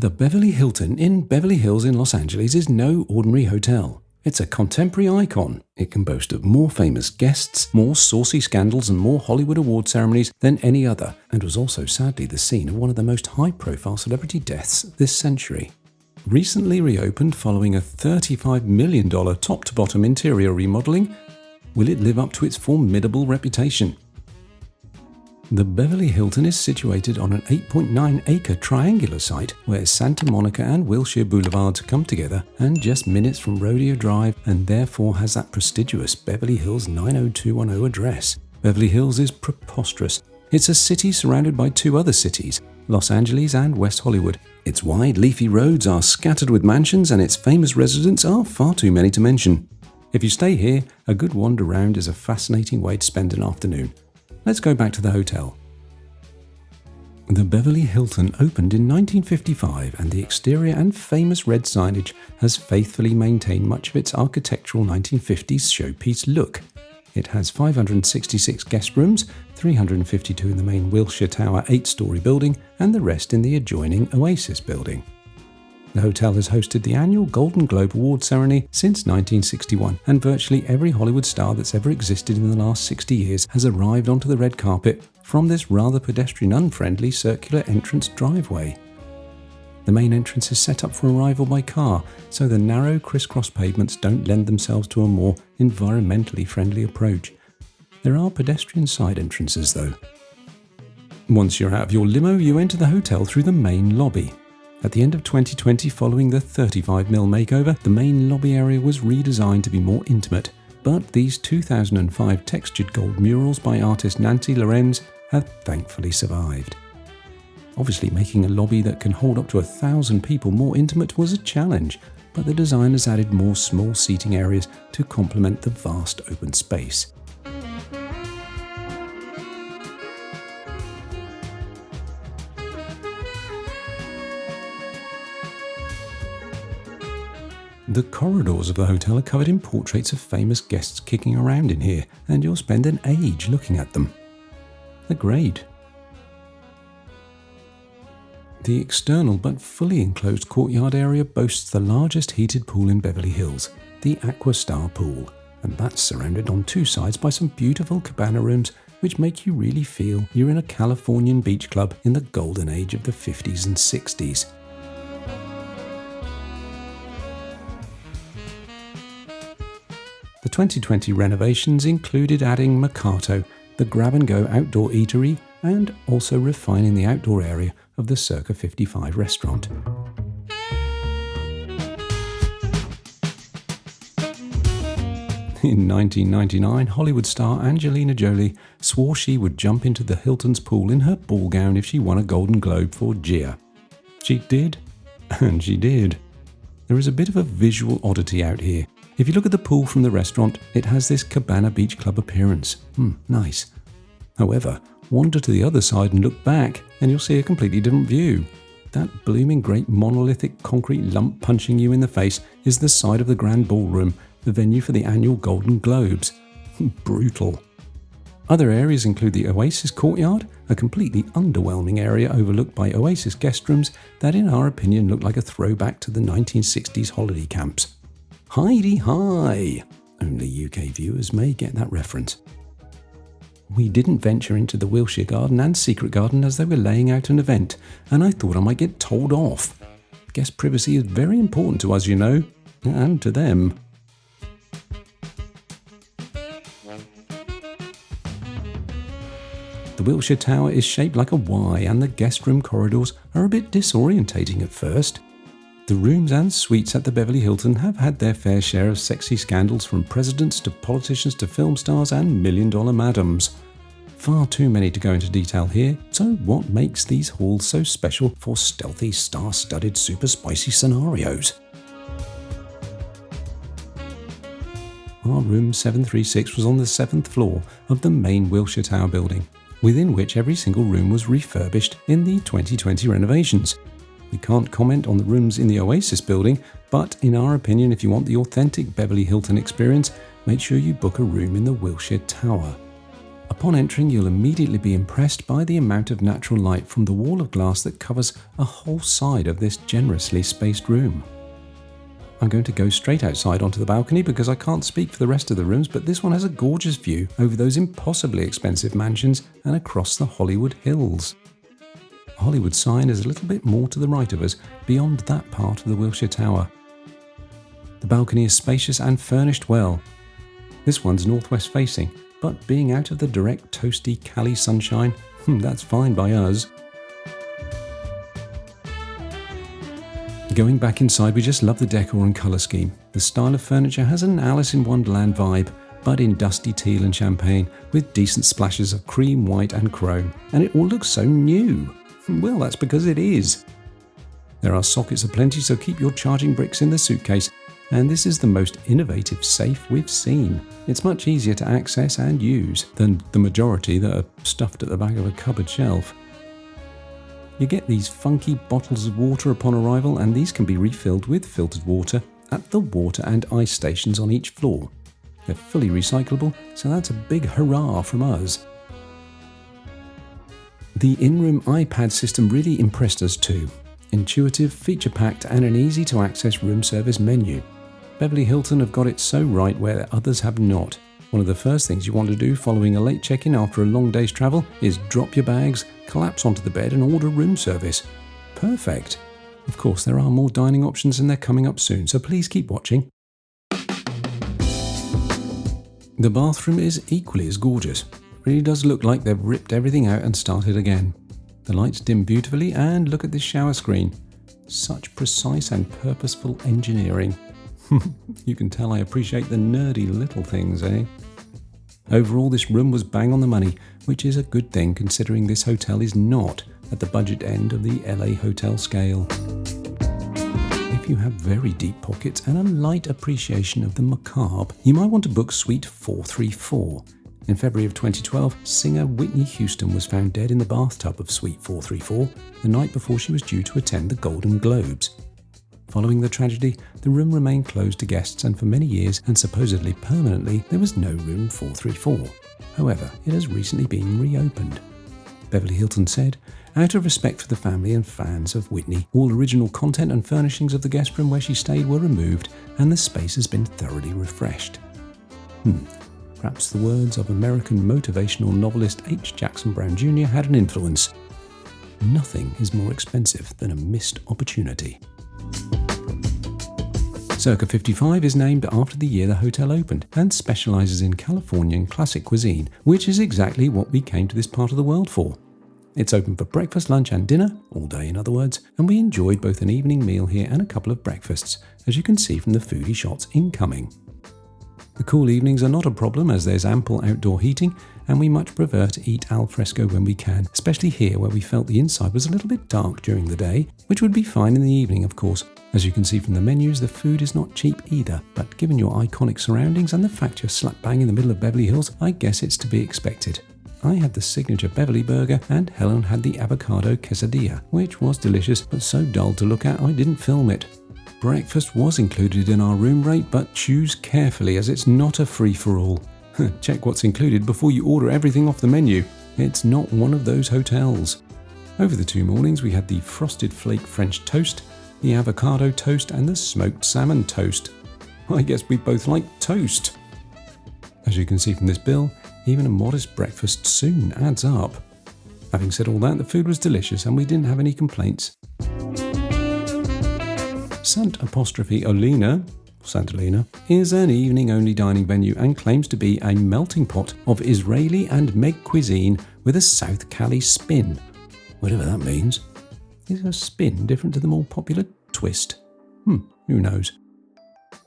The Beverly Hilton in Beverly Hills in Los Angeles is no ordinary hotel. It's a contemporary icon. It can boast of more famous guests, more saucy scandals and more Hollywood award ceremonies than any other, and was also sadly the scene of one of the most high-profile celebrity deaths this century. Recently reopened following a $35 million top-to-bottom interior remodeling, will it live up to its formidable reputation? The Beverly Hilton is situated on an 8.9-acre triangular site where Santa Monica and Wilshire Boulevards come together, and just minutes from Rodeo Drive, and therefore has that prestigious Beverly Hills 90210 address. Beverly Hills is preposterous. It's a city surrounded by two other cities, Los Angeles and West Hollywood. Its wide, leafy roads are scattered with mansions, and its famous residents are far too many to mention. If you stay here, a good wander round is a fascinating way to spend an afternoon. Let's go back to the hotel. The Beverly Hilton opened in 1955, and the exterior and famous red signage has faithfully maintained much of its architectural 1950s showpiece look. It has 566 guest rooms, 352 in the main Wilshire Tower 8-story building, and the rest in the adjoining Oasis building. The hotel has hosted the annual Golden Globe Award ceremony since 1961, and virtually every Hollywood star that's ever existed in the last 60 years has arrived onto the red carpet from this rather pedestrian-unfriendly circular entrance driveway. The main entrance is set up for arrival by car, so the narrow crisscross pavements don't lend themselves to a more environmentally friendly approach. There are pedestrian side entrances though. Once you're out of your limo, you enter the hotel through the main lobby. At the end of 2020, following the $35 million makeover, the main lobby area was redesigned to be more intimate, but these 2005 textured gold murals by artist Nancy Lorenz have thankfully survived. Obviously, making a lobby that can hold up to 1,000 people more intimate was a challenge, but the designers added more small seating areas to complement the vast open space. The corridors of the hotel are covered in portraits of famous guests kicking around in here, and you'll spend an age looking at them. They're great. The external but fully enclosed courtyard area boasts the largest heated pool in Beverly Hills, the Aquastar Pool, and that's surrounded on two sides by some beautiful cabana rooms which make you really feel you're in a Californian beach club in the golden age of the 50s and 60s. The 2020 renovations included adding Mercato, the grab-and-go outdoor eatery, and also refining the outdoor area of the Circa 55 restaurant. In 1999, Hollywood star Angelina Jolie swore she would jump into the Hilton's pool in her ball gown if she won a Golden Globe for Gia. She did, and she did. There is a bit of a visual oddity out here. If you look at the pool from the restaurant, it has this Cabana Beach Club appearance. Nice. However, wander to the other side and look back, and you'll see a completely different view. That blooming great monolithic concrete lump punching you in the face is the side of the Grand Ballroom, the venue for the annual Golden Globes. Brutal. Other areas include the Oasis Courtyard, a completely underwhelming area overlooked by Oasis guest rooms that in our opinion look like a throwback to the 1960s holiday camps. Hi-de-hi! Only UK viewers may get that reference. We didn't venture into the Wilshire Garden and Secret Garden as they were laying out an event, and I thought I might get told off. Guest privacy is very important to us, you know, and to them. The Wilshire Tower is shaped like a Y, and the guest room corridors are a bit disorientating at first. The rooms and suites at the Beverly Hilton have had their fair share of sexy scandals, from presidents to politicians to film stars and million-dollar madams. Far too many to go into detail here, so what makes these halls so special for stealthy, star-studded, super spicy scenarios? Our room 736 was on the 7th floor of the main Wilshire Tower building, within which every single room was refurbished in the 2020 renovations. We can't comment on the rooms in the Oasis building, but in our opinion, if you want the authentic Beverly Hilton experience, make sure you book a room in the Wilshire Tower. Upon entering, you'll immediately be impressed by the amount of natural light from the wall of glass that covers a whole side of this generously spaced room. I'm going to go straight outside onto the balcony because I can't speak for the rest of the rooms, but this one has a gorgeous view over those impossibly expensive mansions and across the Hollywood Hills. The Hollywood sign is a little bit more to the right of us, beyond that part of the Wilshire Tower. The balcony is spacious and furnished well. This one's northwest facing, but being out of the direct toasty Cali sunshine, that's fine by us. Going back inside, we just love the decor and colour scheme. The style of furniture has an Alice in Wonderland vibe, but in dusty teal and champagne, with decent splashes of cream, white and chrome. And it all looks so new. Well, that's because it is. There are sockets aplenty, so keep your charging bricks in the suitcase. And this is the most innovative safe we've seen. It's much easier to access and use than the majority that are stuffed at the back of a cupboard shelf. You get these funky bottles of water upon arrival, and these can be refilled with filtered water at the water and ice stations on each floor. They're fully recyclable, so that's a big hurrah from us. The in-room iPad system really impressed us too. Intuitive, feature-packed and an easy-to-access room service menu. Beverly Hilton have got it so right where others have not. One of the first things you want to do following a late check-in after a long day's travel is drop your bags, collapse onto the bed and order room service. Perfect. Of course, there are more dining options and they're coming up soon, so please keep watching. The bathroom is equally as gorgeous. It really does look like they've ripped everything out and started again. The lights dim beautifully, and look at this shower screen. Such precise and purposeful engineering. You can tell I appreciate the nerdy little things, eh? Overall, this room was bang on the money, which is a good thing considering this hotel is not at the budget end of the LA hotel scale. If you have very deep pockets and a light appreciation of the macabre, you might want to book Suite 434. In February of 2012, singer Whitney Houston was found dead in the bathtub of Suite 434 the night before she was due to attend the Golden Globes. Following the tragedy, the room remained closed to guests, and for many years, and supposedly permanently, there was no room 434. However, it has recently been reopened. Beverly Hilton said, "Out of respect for the family and fans of Whitney, all original content and furnishings of the guest room where she stayed were removed, and the space has been thoroughly refreshed." Perhaps the words of American motivational novelist H. Jackson Brown Jr. had an influence. Nothing is more expensive than a missed opportunity. Circa 55 is named after the year the hotel opened and specialises in Californian classic cuisine, which is exactly what we came to this part of the world for. It's open for breakfast, lunch and dinner, all day in other words, and we enjoyed both an evening meal here and a couple of breakfasts, as you can see from the foodie shots incoming. The cool evenings are not a problem as there's ample outdoor heating, and we much prefer to eat al fresco when we can, especially here where we felt the inside was a little bit dark during the day, which would be fine in the evening of course. As you can see from the menus, the food is not cheap either, but given your iconic surroundings and the fact you're slap bang in the middle of Beverly Hills, I guess it's to be expected. I had the signature Beverly burger and Helen had the avocado quesadilla, which was delicious but so dull to look at I didn't film it. Breakfast was included in our room rate, but choose carefully as it's not a free-for-all. Check what's included before you order everything off the menu. It's not one of those hotels. Over the 2 mornings we had the frosted flake French toast, the avocado toast and the smoked salmon toast. I guess we both like toast. As you can see from this bill, even a modest breakfast soon adds up. Having said all that, the food was delicious and we didn't have any complaints. Santolina, is an evening-only dining venue and claims to be a melting pot of Israeli and Meg cuisine with a South Cali spin. Whatever that means. Is a spin different to the more popular twist? Who knows?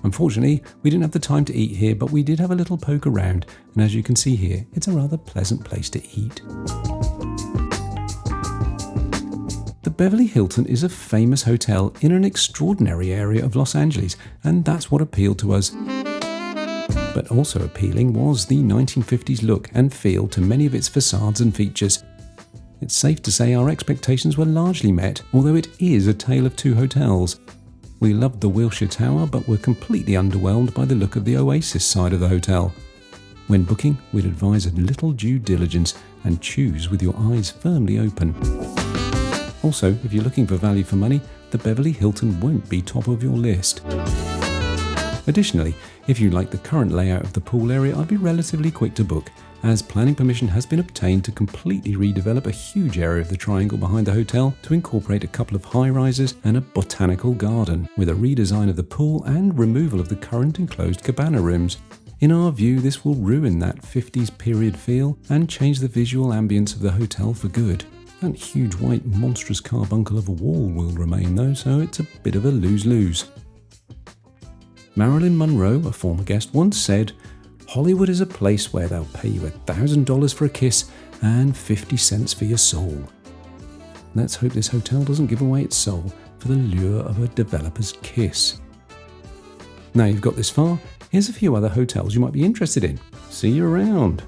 Unfortunately, we didn't have the time to eat here, but we did have a little poke around, and as you can see here, it's a rather pleasant place to eat. The Beverly Hilton is a famous hotel in an extraordinary area of Los Angeles, and that's what appealed to us. But also appealing was the 1950s look and feel to many of its facades and features. It's safe to say our expectations were largely met, although it is a tale of two hotels. We loved the Wilshire Tower, but were completely underwhelmed by the look of the Oasis side of the hotel. When booking, we'd advise a little due diligence and choose with your eyes firmly open. Also, if you're looking for value for money, the Beverly Hilton won't be top of your list. Additionally, if you like the current layout of the pool area, I'd be relatively quick to book, as planning permission has been obtained to completely redevelop a huge area of the triangle behind the hotel to incorporate a couple of high-rises and a botanical garden, with a redesign of the pool and removal of the current enclosed cabana rooms. In our view, this will ruin that 50s period feel and change the visual ambience of the hotel for good. That huge white monstrous carbuncle of a wall will remain though, so it's a bit of a lose-lose. Marilyn Monroe, a former guest, once said, "Hollywood is a place where they'll pay you $1,000 for a kiss and 50 cents for your soul." Let's hope this hotel doesn't give away its soul for the lure of a developer's kiss. Now you've got this far, here's a few other hotels you might be interested in. See you around.